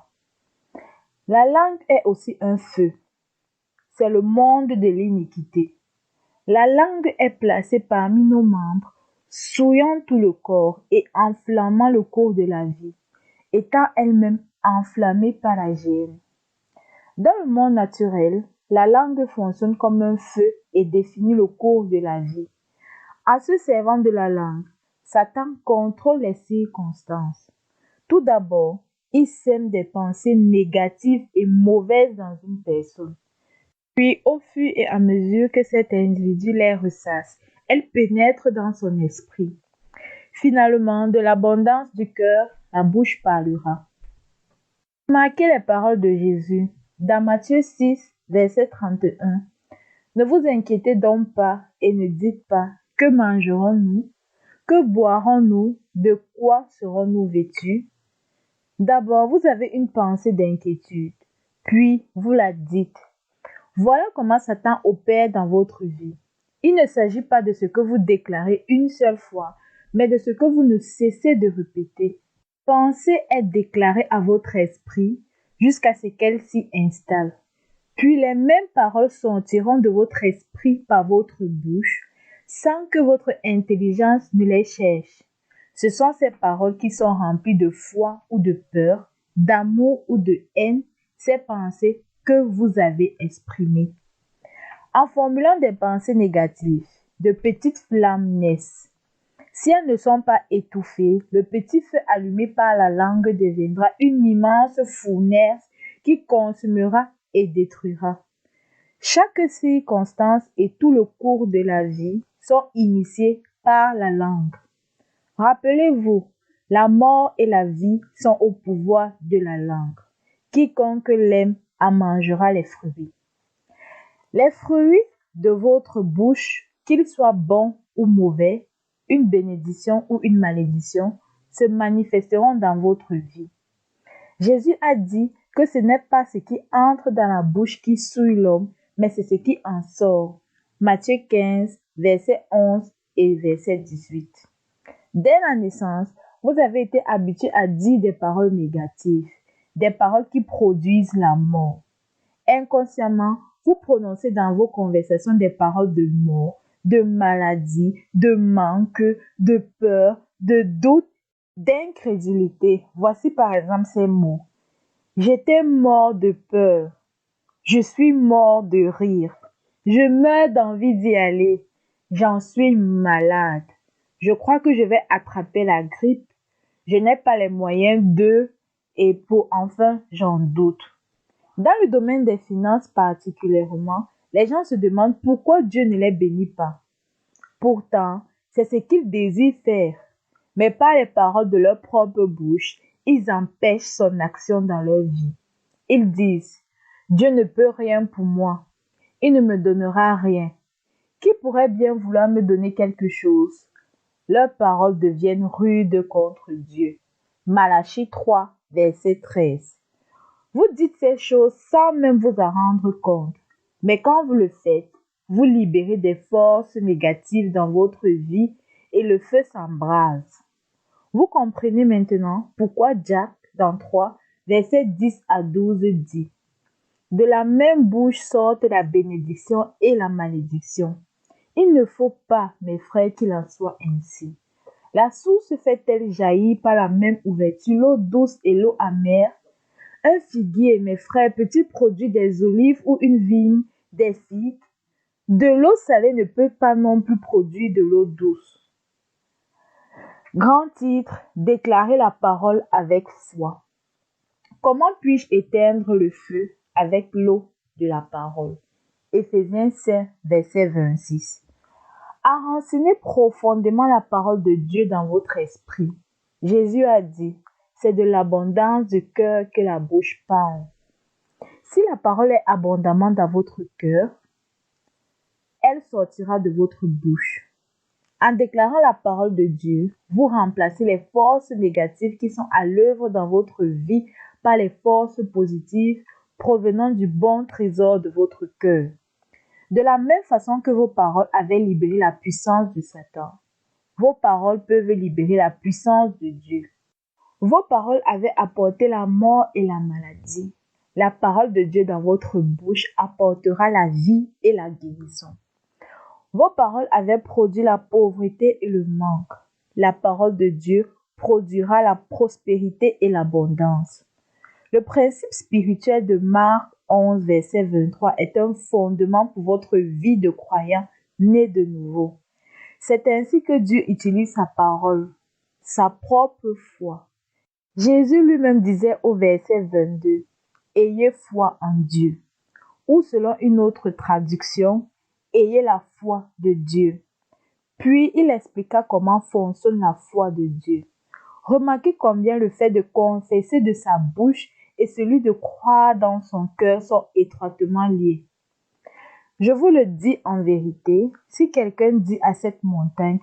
La langue est aussi un feu. C'est le monde de l'iniquité. La langue est placée parmi nos membres, souillant tout le corps et enflammant le cours de la vie, étant elle-même enflammée par la gêne. Dans le monde naturel, la langue fonctionne comme un feu et définit le cours de la vie. En se servant de la langue, Satan contrôle les circonstances. Tout d'abord, il sème des pensées négatives et mauvaises dans une personne. Puis, au fur et à mesure que cet individu les ressasse, elles pénètrent dans son esprit. Finalement, de l'abondance du cœur, la bouche parlera. Remarquez les paroles de Jésus dans Matthieu 6, verset 31. Ne vous inquiétez donc pas et ne dites pas que mangerons-nous, que boirons-nous, de quoi serons-nous vêtus? D'abord, vous avez une pensée d'inquiétude, puis vous la dites. Voilà comment Satan opère dans votre vie. Il ne s'agit pas de ce que vous déclarez une seule fois, mais de ce que vous ne cessez de répéter. Pensée est déclarée à votre esprit jusqu'à ce qu'elle s'y installe. Puis les mêmes paroles sortiront de votre esprit par votre bouche, sans que votre intelligence ne les cherche. Ce sont ces paroles qui sont remplies de foi ou de peur, d'amour ou de haine, ces pensées que vous avez exprimées. En formulant des pensées négatives, de petites flammes naissent. Si elles ne sont pas étouffées, le petit feu allumé par la langue deviendra une immense fournaise qui consumera et détruira. Chaque circonstance et tout le cours de la vie sont initiés par la langue. Rappelez-vous, la mort et la vie sont au pouvoir de la langue. Quiconque l'aime en mangera les fruits. Les fruits de votre bouche, qu'ils soient bons ou mauvais, une bénédiction ou une malédiction, se manifesteront dans votre vie. Jésus a dit que ce n'est pas ce qui entre dans la bouche qui souille l'homme, mais c'est ce qui en sort. Matthieu 15, verset 11 et verset 18. Dès la naissance, vous avez été habitué à dire des paroles négatives, des paroles qui produisent la mort. Inconsciemment, vous prononcez dans vos conversations des paroles de mort, de maladie, de manque, de peur, de doute, d'incrédulité. Voici par exemple ces mots. J'étais mort de peur. Je suis mort de rire. Je meurs d'envie d'y aller. J'en suis malade. Je crois que je vais attraper la grippe. Je n'ai pas les moyens de, et pour enfin, j'en doute. Dans le domaine des finances particulièrement, les gens se demandent pourquoi Dieu ne les bénit pas. Pourtant, c'est ce qu'ils désirent faire. Mais par les paroles de leur propre bouche, ils empêchent son action dans leur vie. Ils disent, Dieu ne peut rien pour moi. Il ne me donnera rien. Qui pourrait bien vouloir me donner quelque chose? Leurs paroles deviennent rudes contre Dieu. Malachie 3, verset 13. Vous dites ces choses sans même vous en rendre compte. Mais quand vous le faites, vous libérez des forces négatives dans votre vie et le feu s'embrase. Vous comprenez maintenant pourquoi Jacques, dans 3, versets 10 à 12 dit de la même bouche sortent la bénédiction et la malédiction. Il ne faut pas, mes frères, qu'il en soit ainsi. La source fait-elle jaillir par la même ouverture l'eau douce et l'eau amère? Un figuier, mes frères, peut-il produire des olives ou une vigne, des figues? De l'eau salée ne peut pas non plus produire de l'eau douce. Grand titre, déclarer la parole avec foi. Comment puis-je éteindre le feu avec l'eau de la parole? Éphésiens 5, verset 26. Enracinez profondément la parole de Dieu dans votre esprit. Jésus a dit, c'est de l'abondance du cœur que la bouche parle. Si la parole est abondamment dans votre cœur, elle sortira de votre bouche. En déclarant la parole de Dieu, vous remplacez les forces négatives qui sont à l'œuvre dans votre vie par les forces positives provenant du bon trésor de votre cœur. De la même façon que vos paroles avaient libéré la puissance de Satan, vos paroles peuvent libérer la puissance de Dieu. Vos paroles avaient apporté la mort et la maladie. La parole de Dieu dans votre bouche apportera la vie et la guérison. Vos paroles avaient produit la pauvreté et le manque. La parole de Dieu produira la prospérité et l'abondance. Le principe spirituel de Marc 11, verset 23 est un fondement pour votre vie de croyant né de nouveau. C'est ainsi que Dieu utilise sa parole, sa propre foi. Jésus lui-même disait au verset 22, « Ayez foi en Dieu » ou selon une autre traduction, « Ayez la foi de Dieu ». Puis il expliqua comment fonctionne la foi de Dieu. Remarquez combien le fait de confesser de sa bouche et celui de croire dans son cœur sont étroitement liés. Je vous le dis en vérité, si quelqu'un dit à cette montagne,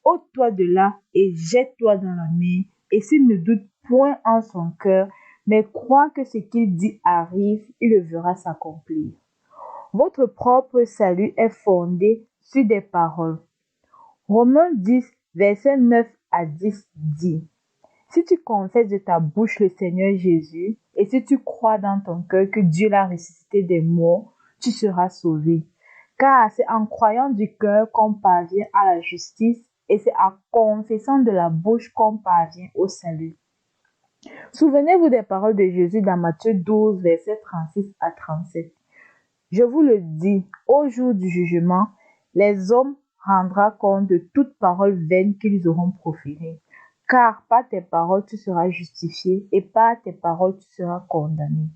ôte-toi de là et jette-toi dans la mer, et s'il ne doute point en son cœur, mais croit que ce qu'il dit arrive, il le verra s'accomplir. Votre propre salut est fondé sur des paroles. Romains 10, versets 9 à 10 dit, « Si tu confesses de ta bouche le Seigneur Jésus, et si tu crois dans ton cœur que Dieu l'a ressuscité des morts, tu seras sauvé. Car c'est en croyant du cœur qu'on parvient à la justice, et c'est en confessant de la bouche qu'on parvient au salut. » Souvenez-vous des paroles de Jésus dans Matthieu 12, versets 36 à 37. « Je vous le dis, au jour du jugement, les hommes rendront compte de toute parole vaine qu'ils auront proférée. Car par tes paroles tu seras justifié, et par tes paroles tu seras condamné.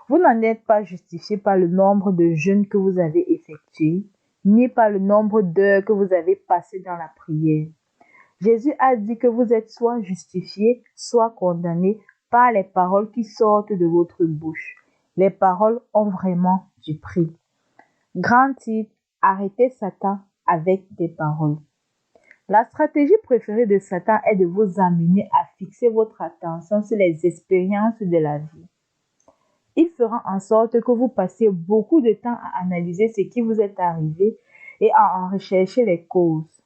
Vous n'en êtes pas justifié par le nombre de jeûnes que vous avez effectués, ni par le nombre d'heures que vous avez passées dans la prière. Jésus a dit que vous êtes soit justifié, soit condamné par les paroles qui sortent de votre bouche. Les paroles ont vraiment du prix. Grand titre, arrêtez Satan avec des paroles. La stratégie préférée de Satan est de vous amener à fixer votre attention sur les expériences de la vie. Il fera en sorte que vous passiez beaucoup de temps à analyser ce qui vous est arrivé et à en rechercher les causes.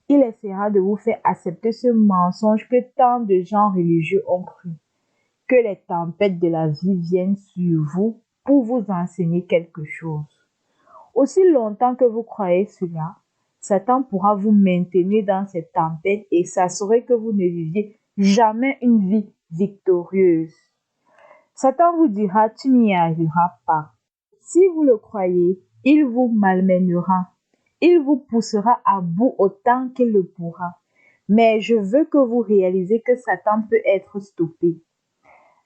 Il essaiera de vous faire accepter ce mensonge que tant de gens religieux ont cru, que les tempêtes de la vie viennent sur vous pour vous enseigner quelque chose. Aussi longtemps que vous croyez cela, Satan pourra vous maintenir dans cette tempête et s'assurer que vous ne viviez jamais une vie victorieuse. Satan vous dira, tu n'y arriveras pas. Si vous le croyez, il vous malmènera. Il vous poussera à bout autant qu'il le pourra. Mais je veux que vous réalisez que Satan peut être stoppé.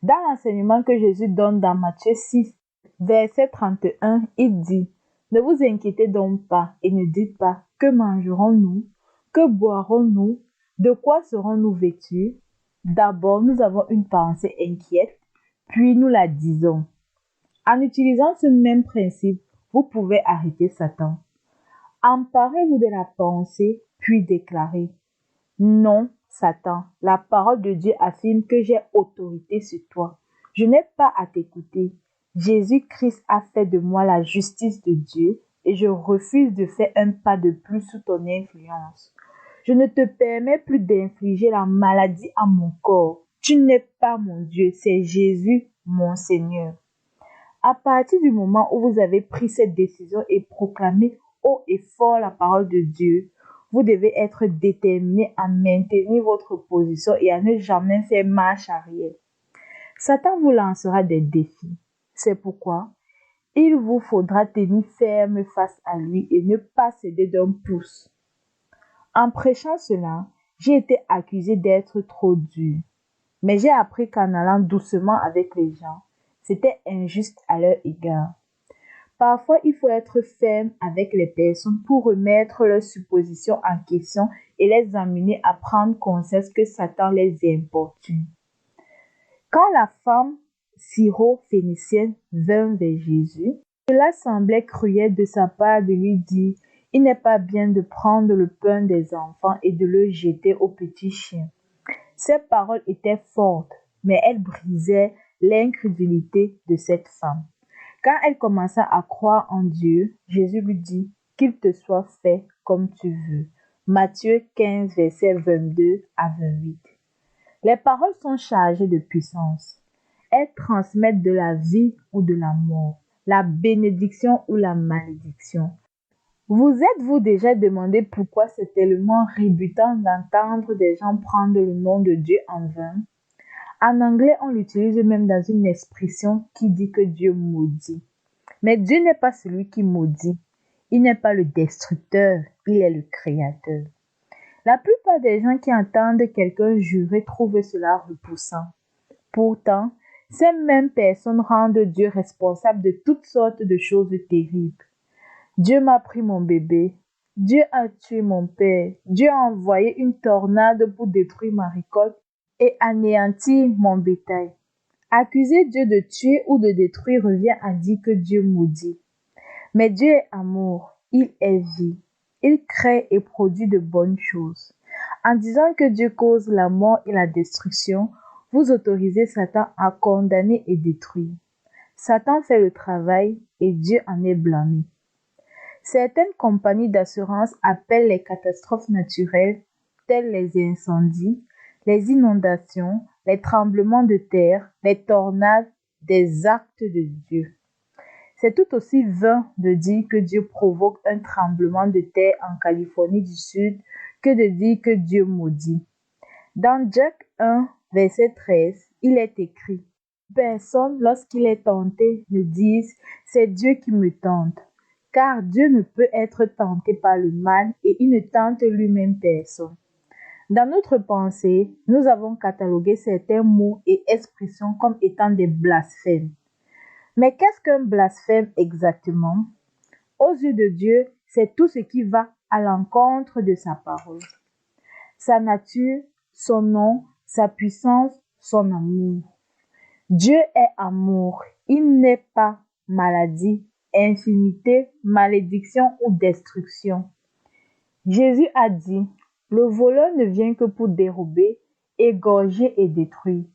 Dans l'enseignement que Jésus donne dans Matthieu 6, verset 31, il dit, « Ne vous inquiétez donc pas et ne dites pas, que mangerons-nous? Que boirons-nous? De quoi serons-nous vêtus? » D'abord, nous avons une pensée inquiète, puis nous la disons. En utilisant ce même principe, vous pouvez arrêter Satan. Emparez-vous de la pensée, puis déclarez, « Non, Satan, la parole de Dieu affirme que j'ai autorité sur toi. Je n'ai pas à t'écouter. Jésus-Christ a fait de moi la justice de Dieu et je refuse de faire un pas de plus sous ton influence. Je ne te permets plus d'infliger la maladie à mon corps. Tu n'es pas mon Dieu, c'est Jésus, mon Seigneur. » À partir du moment où vous avez pris cette décision et proclamé haut et fort la parole de Dieu, vous devez être déterminé à maintenir votre position et à ne jamais faire marche arrière. Satan vous lancera des défis. C'est pourquoi il vous faudra tenir ferme face à lui et ne pas céder d'un pouce. En prêchant cela, j'ai été accusé d'être trop dur. Mais j'ai appris qu'en allant doucement avec les gens, c'était injuste à leur égard. Parfois, il faut être ferme avec les personnes pour remettre leurs suppositions en question et les amener à prendre conscience que Satan les importune. Quand la femme syro-phénicienne vint vers Jésus, cela semblait cruel de sa part de lui dire « Il n'est pas bien de prendre le pain des enfants et de le jeter aux petits chiens. » Ces paroles étaient fortes, mais elles brisaient l'incrédulité de cette femme. Quand elle commença à croire en Dieu, Jésus lui dit « Qu'il te soit fait comme tu veux. » Matthieu 15, versets 22 à 28. Les paroles sont chargées de puissance. Elles transmettent de la vie ou de la mort, la bénédiction ou la malédiction. Vous êtes-vous déjà demandé pourquoi c'est tellement rébutant d'entendre des gens prendre le nom de Dieu en vain? En anglais, on l'utilise même dans une expression qui dit que Dieu maudit. Mais Dieu n'est pas celui qui maudit. Il n'est pas le destructeur, il est le créateur. La plupart des gens qui entendent quelqu'un jurer trouvent cela repoussant. Pourtant, ces mêmes personnes rendent Dieu responsable de toutes sortes de choses terribles. Dieu m'a pris mon bébé. Dieu a tué mon père. Dieu a envoyé une tornade pour détruire ma récolte et anéantir mon bétail. Accuser Dieu de tuer ou de détruire revient à dire que Dieu maudit. Mais Dieu est amour, il est vie. Il crée et produit de bonnes choses. En disant que Dieu cause la mort et la destruction, vous autorisez Satan à condamner et détruire. Satan fait le travail et Dieu en est blâmé. Certaines compagnies d'assurance appellent les catastrophes naturelles, telles les incendies, les inondations, les tremblements de terre, les tornades, des actes de Dieu. C'est tout aussi vain de dire que Dieu provoque un tremblement de terre en Californie du Sud que de dire que Dieu maudit. Dans Jacques 1, verset 13, il est écrit: Personne, lorsqu'il est tenté, ne dise c'est Dieu qui me tente, car Dieu ne peut être tenté par le mal et il ne tente lui-même personne. Dans notre pensée, nous avons catalogué certains mots et expressions comme étant des blasphèmes. Mais qu'est-ce qu'un blasphème exactement? Aux yeux de Dieu, c'est tout ce qui va à l'encontre de sa parole. Sa nature, son nom, sa puissance, son amour. Dieu est amour. Il n'est pas maladie, infirmité, malédiction ou destruction. Jésus a dit, le voleur ne vient que pour dérober, égorger et détruire.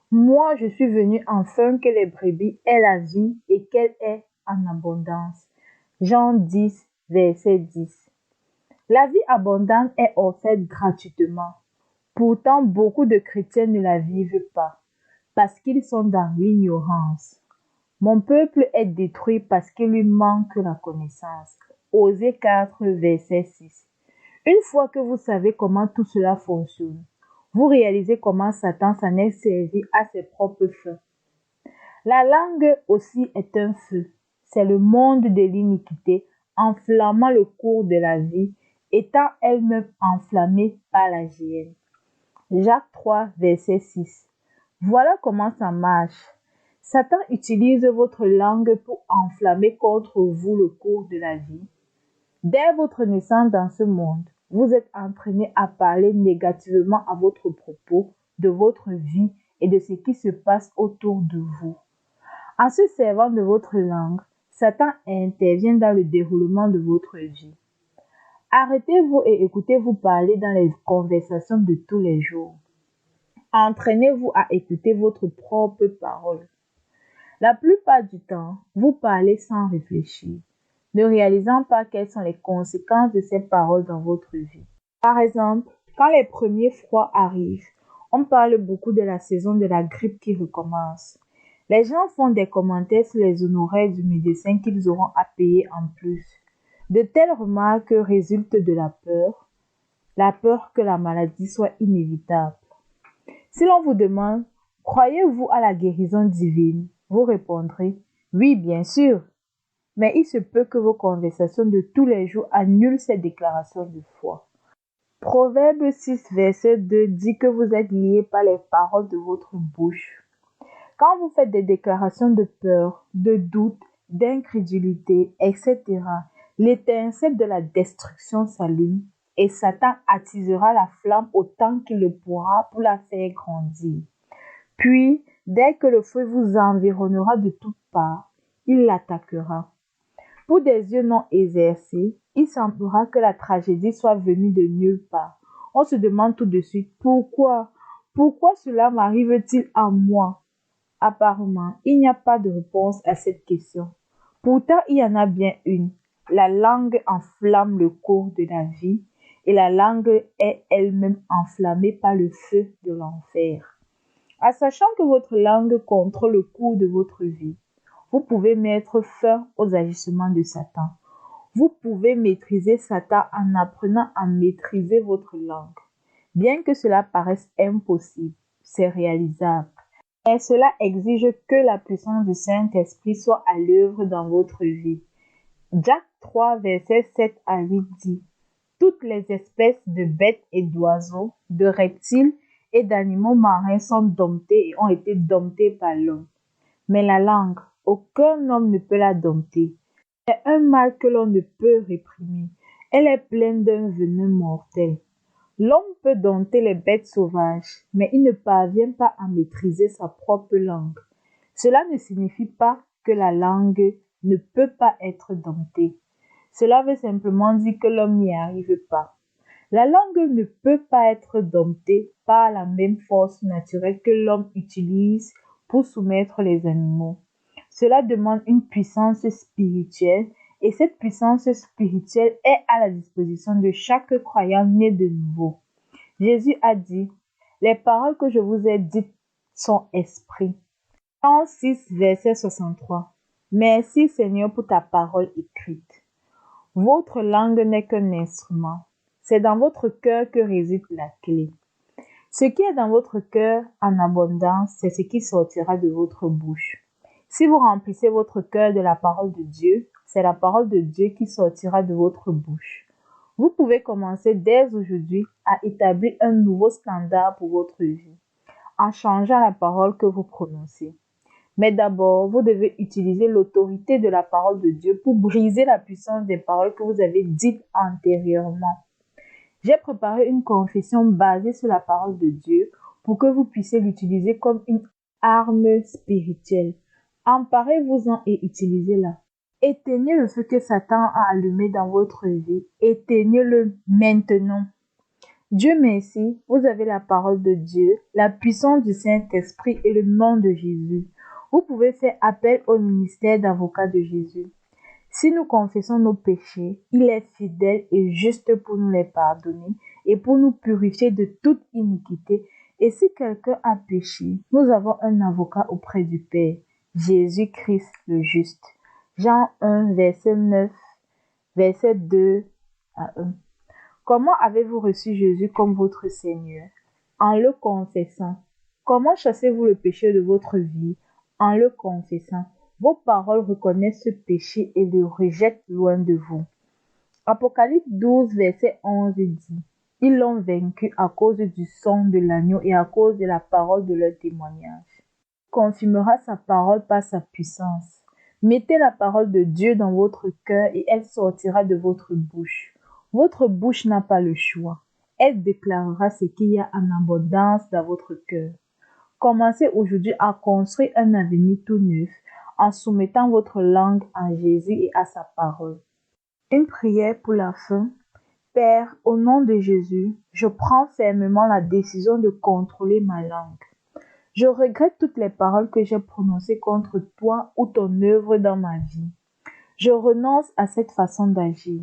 Moi, je suis venu afin que les brebis aient la vie et qu'elle ait en abondance. Jean 10, verset 10. La vie abondante est offerte gratuitement. Pourtant, beaucoup de chrétiens ne la vivent pas, parce qu'ils sont dans l'ignorance. Mon peuple est détruit parce qu'il lui manque la connaissance. Osée 4, verset 6. Une fois que vous savez comment tout cela fonctionne, vous réalisez comment Satan s'en est servi à ses propres fins. La langue aussi est un feu. C'est le monde de l'iniquité, enflammant le cours de la vie, étant elle-même enflammée par la géhenne. Jacques 3, verset 6. Voilà comment ça marche. Satan utilise votre langue pour enflammer contre vous le cours de la vie. Dès votre naissance dans ce monde, vous êtes entraîné à parler négativement à votre propos, de votre vie et de ce qui se passe autour de vous. En se servant de votre langue, Satan intervient dans le déroulement de votre vie. Arrêtez-vous et écoutez-vous parler dans les conversations de tous les jours. Entraînez-vous à écouter votre propre parole. La plupart du temps, vous parlez sans réfléchir, ne réalisant pas quelles sont les conséquences de ces paroles dans votre vie. Par exemple, quand les premiers froids arrivent, on parle beaucoup de la saison de la grippe qui recommence. Les gens font des commentaires sur les honoraires du médecin qu'ils auront à payer en plus. De telles remarques résultent de la peur que la maladie soit inévitable. Si l'on vous demande, croyez-vous à la guérison divine? Vous répondrez, oui, bien sûr. Mais il se peut que vos conversations de tous les jours annulent ces déclarations de foi. Proverbe 6, verset 2 dit que vous êtes liés par les paroles de votre bouche. Quand vous faites des déclarations de peur, de doute, d'incrédulité, etc., l'étincelle de la destruction s'allume et Satan attisera la flamme autant qu'il le pourra pour la faire grandir. Puis, dès que le feu vous environnera de toutes parts, il l'attaquera. Pour des yeux non exercés, il semblera que la tragédie soit venue de nulle part. On se demande tout de suite pourquoi? Pourquoi cela m'arrive-t-il à moi? Apparemment, il n'y a pas de réponse à cette question. Pourtant, il y en a bien une. La langue enflamme le cours de la vie et la langue est elle-même enflammée par le feu de l'enfer. En sachant que votre langue contrôle le cours de votre vie, vous pouvez mettre fin aux agissements de Satan. Vous pouvez maîtriser Satan en apprenant à maîtriser votre langue. Bien que cela paraisse impossible, c'est réalisable. Mais cela exige que la puissance du Saint-Esprit soit à l'œuvre dans votre vie. Jacques 3, versets 7 à 8 dit: Toutes les espèces de bêtes et d'oiseaux, de reptiles et d'animaux marins sont domptées et ont été domptées par l'homme. Mais la langue, aucun homme ne peut la dompter. C'est un mal que l'on ne peut réprimer. Elle est pleine d'un venin mortel. L'homme peut dompter les bêtes sauvages, mais il ne parvient pas à maîtriser sa propre langue. Cela ne signifie pas que la langue ne peut pas être domptée. Cela veut simplement dire que l'homme n'y arrive pas. La langue ne peut pas être domptée par la même force naturelle que l'homme utilise pour soumettre les animaux. Cela demande une puissance spirituelle et cette puissance spirituelle est à la disposition de chaque croyant né de nouveau. Jésus a dit: Les paroles que je vous ai dites sont esprit. Jean 6, verset 63. Merci Seigneur pour ta parole écrite. Votre langue n'est qu'un instrument. C'est dans votre cœur que réside la clé. Ce qui est dans votre cœur en abondance, c'est ce qui sortira de votre bouche. Si vous remplissez votre cœur de la parole de Dieu, c'est la parole de Dieu qui sortira de votre bouche. Vous pouvez commencer dès aujourd'hui à établir un nouveau standard pour votre vie, en changeant la parole que vous prononcez. Mais d'abord, vous devez utiliser l'autorité de la parole de Dieu pour briser la puissance des paroles que vous avez dites antérieurement. J'ai préparé une confession basée sur la parole de Dieu pour que vous puissiez l'utiliser comme une arme spirituelle. Emparez-vous-en et utilisez-la. Éteignez le feu que Satan a allumé dans votre vie. Éteignez-le maintenant. Dieu merci, vous avez la parole de Dieu, la puissance du Saint-Esprit et le nom de Jésus. Vous pouvez faire appel au ministère d'avocat de Jésus. Si nous confessons nos péchés, il est fidèle et juste pour nous les pardonner et pour nous purifier de toute iniquité. Et si quelqu'un a péché, nous avons un avocat auprès du Père, Jésus-Christ le juste. Jean 1, verset 9, verset 2 à 1. Comment avez-vous reçu Jésus comme votre Seigneur? En le confessant. Comment chassez-vous le péché de votre vie? En le confessant. Vos paroles reconnaissent ce péché et le rejettent loin de vous. Apocalypse 12, verset 11 dit: Ils l'ont vaincu à cause du sang de l'agneau et à cause de la parole de leur témoignage. Il confirmera sa parole par sa puissance. Mettez la parole de Dieu dans votre cœur et elle sortira de votre bouche. Votre bouche n'a pas le choix. Elle déclarera ce qu'il y a en abondance dans votre cœur. Commencez aujourd'hui à construire un avenir tout neuf en soumettant votre langue à Jésus et à sa parole. Une prière pour la fin. Père, au nom de Jésus, je prends fermement la décision de contrôler ma langue. Je regrette toutes les paroles que j'ai prononcées contre toi ou ton œuvre dans ma vie. Je renonce à cette façon d'agir.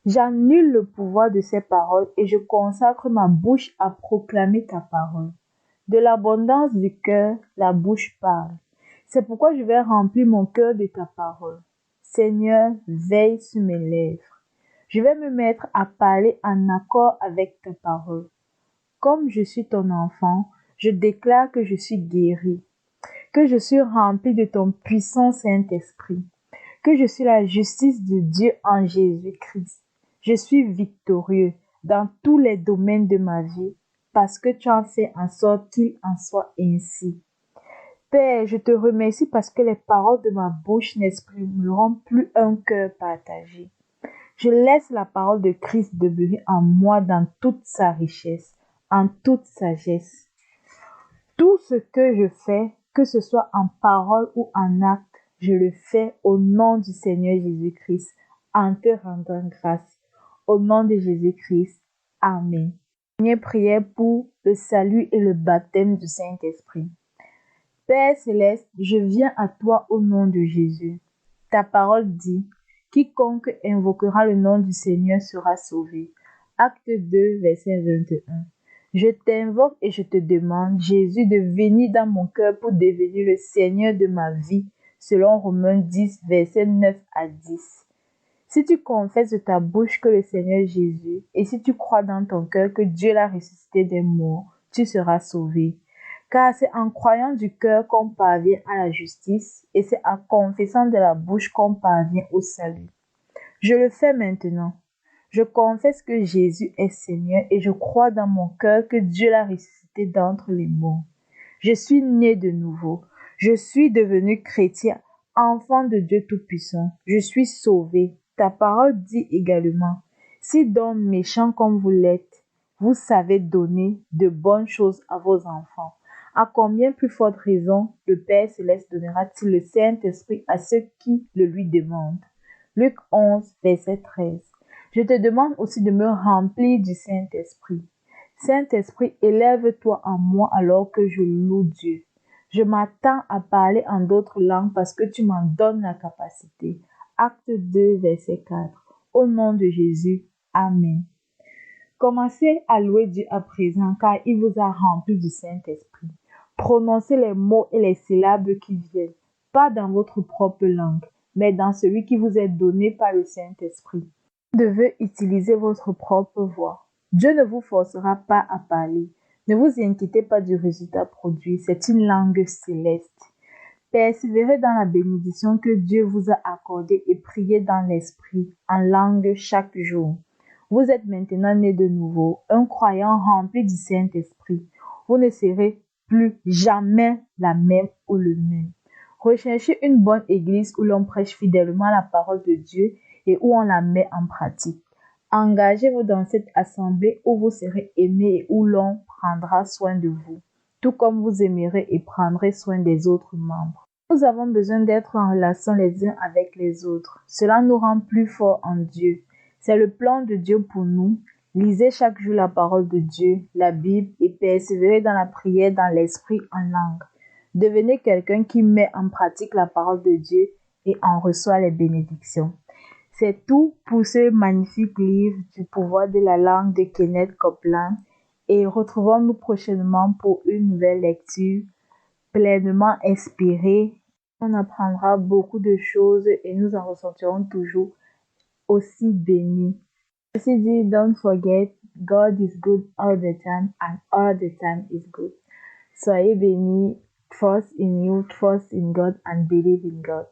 J'annule le pouvoir de ces paroles et je consacre ma bouche à proclamer ta parole. De l'abondance du cœur, la bouche parle. C'est pourquoi je vais remplir mon cœur de ta parole. Seigneur, veille sur mes lèvres. Je vais me mettre à parler en accord avec ta parole. Comme je suis ton enfant, je déclare que je suis guéri, que je suis rempli de ton puissant Saint-Esprit, que je suis la justice de Dieu en Jésus-Christ. Je suis victorieux dans tous les domaines de ma vie parce que tu as fait en sorte qu'il en soit ainsi. Père, je te remercie parce que les paroles de ma bouche n'exprimeront plus un cœur partagé. Je laisse la parole de Christ demeurer en moi dans toute sa richesse, en toute sagesse. Tout ce que je fais, que ce soit en parole ou en acte, je le fais au nom du Seigneur Jésus-Christ, en te rendant grâce. Au nom de Jésus-Christ. Amen. Dernière prière pour le salut et le baptême du Saint-Esprit. Père céleste, je viens à toi au nom de Jésus. Ta parole dit: quiconque invoquera le nom du Seigneur sera sauvé. Acte 2, verset 21. Je t'invoque et je te demande, Jésus, de venir dans mon cœur pour devenir le Seigneur de ma vie, selon Romains 10, verset 9 à 10. Si tu confesses de ta bouche que le Seigneur Jésus, et si tu crois dans ton cœur que Dieu l'a ressuscité des morts, tu seras sauvé. Car c'est en croyant du cœur qu'on parvient à la justice, et c'est en confessant de la bouche qu'on parvient au salut. Je le fais maintenant. Je confesse que Jésus est Seigneur et je crois dans mon cœur que Dieu l'a ressuscité d'entre les morts. Je suis né de nouveau. Je suis devenu chrétien, enfant de Dieu Tout-Puissant. Je suis sauvé. Ta parole dit également, si d'hommes méchants comme vous l'êtes, vous savez donner de bonnes choses à vos enfants, à combien plus forte raison le Père Céleste donnera-t-il le Saint-Esprit à ceux qui le lui demandent. Luc 11, verset 13. Je te demande aussi de me remplir du Saint-Esprit. Saint-Esprit, élève-toi en moi alors que je loue Dieu. Je m'attends à parler en d'autres langues parce que tu m'en donnes la capacité. Acte 2, verset 4. Au nom de Jésus, Amen. Commencez à louer Dieu à présent car il vous a rempli du Saint-Esprit. Prononcez les mots et les syllabes qui viennent, pas dans votre propre langue, mais dans celui qui vous est donné par le Saint-Esprit. Vous devez utiliser votre propre voix. Dieu ne vous forcera pas à parler. Ne vous inquiétez pas du résultat produit, c'est une langue céleste. Persévérez dans la bénédiction que Dieu vous a accordée et priez dans l'esprit, en langue chaque jour. Vous êtes maintenant né de nouveau, un croyant rempli du Saint-Esprit. Vous ne serez plus jamais la même ou le même. Recherchez une bonne église où l'on prêche fidèlement la parole de Dieu et où on la met en pratique. Engagez-vous dans cette assemblée où vous serez aimés et où l'on prendra soin de vous, tout comme vous aimerez et prendrez soin des autres membres. Nous avons besoin d'être en relation les uns avec les autres. Cela nous rend plus forts en Dieu. C'est le plan de Dieu pour nous. Lisez chaque jour la parole de Dieu, la Bible, et persévérez dans la prière dans l'esprit en langue. Devenez quelqu'un qui met en pratique la parole de Dieu et en reçoit les bénédictions. C'est tout pour ce magnifique livre du pouvoir de la langue de Kenneth Copeland et retrouvons-nous prochainement pour une nouvelle lecture pleinement inspirée. On apprendra beaucoup de choses et nous en ressentirons toujours aussi bénis. Ceci dit, don't forget, God is good all the time and all the time is good. Soyez bénis, trust in you, trust in God and believe in God.